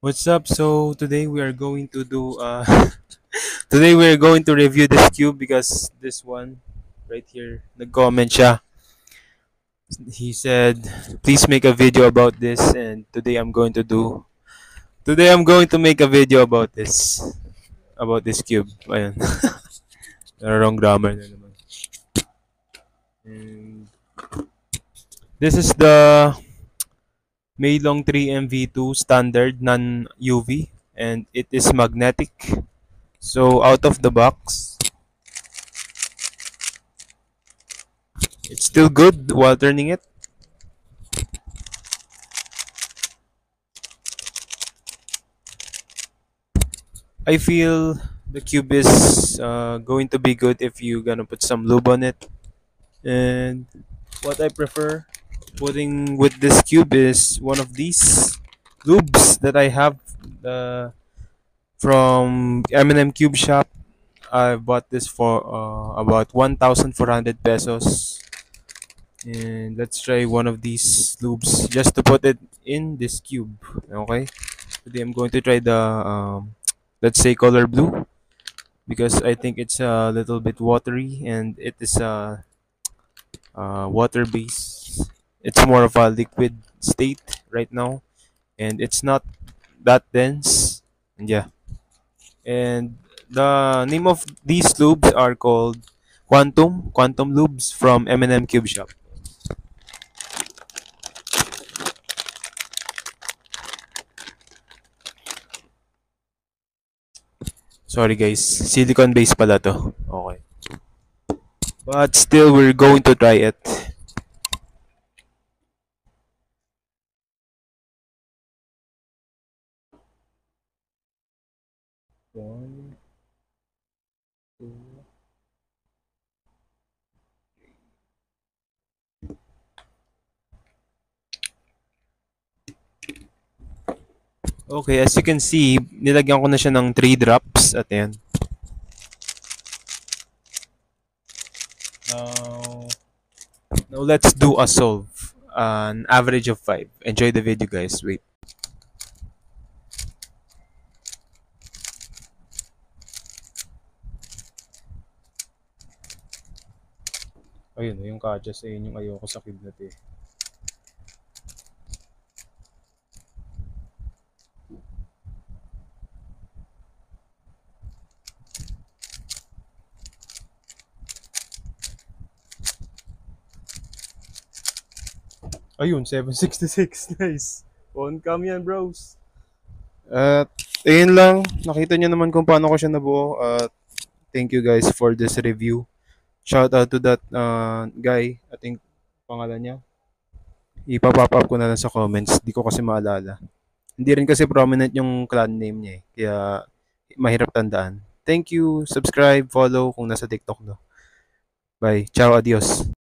What's up? So today we are going to do today we are going to review this cube because this one right here nag-comment siya. He said, "Please make a video about this," and today I'm going to make a video about this cube. Ayun. Wrong grammar na naman. And this is the Meilong 3MV2 standard non-UV and it is magnetic. So out of the box, it's still good while turning it. I feel the cube is going to be good if you gonna put some lube on it. And what I prefer putting with this cube is one of these lubes that I have from M&M Cube Shop. I bought this for about 1,400 pesos. And let's try one of these lubes just to put it in this cube. Okay. Today I'm going to try the let's say color blue because I think it's a little bit watery and it is a water base. It's more of a liquid state right now and it's not that dense. And yeah. And the name of these lubes are called Quantum lubes from M&M Cube Shop. Sorry guys, silicone base pala to. Okay. But still, we're going to try it. One, two. Okay, as you can see, nilagyan ko na siya ng 3 drops at yan. Now, now let's do a solve. An average of 5. Enjoy the video guys. Wait. Ayun, yung kadyas ayun yung ayoko sa kidlat eh. Ayun, 766. Nice. On cam yan, bros. At ayun lang. Nakita niyo naman kung paano ko siya nabuo. At thank you guys for this review. Shout out to that guy. I think pangalan niya. Ipapop up ko na lang sa comments. Di ko kasi maalala. Hindi rin kasi prominent yung clan name niya eh. Kaya mahirap tandaan. Thank you. Subscribe, follow kung nasa TikTok no. Bye. Ciao, adios.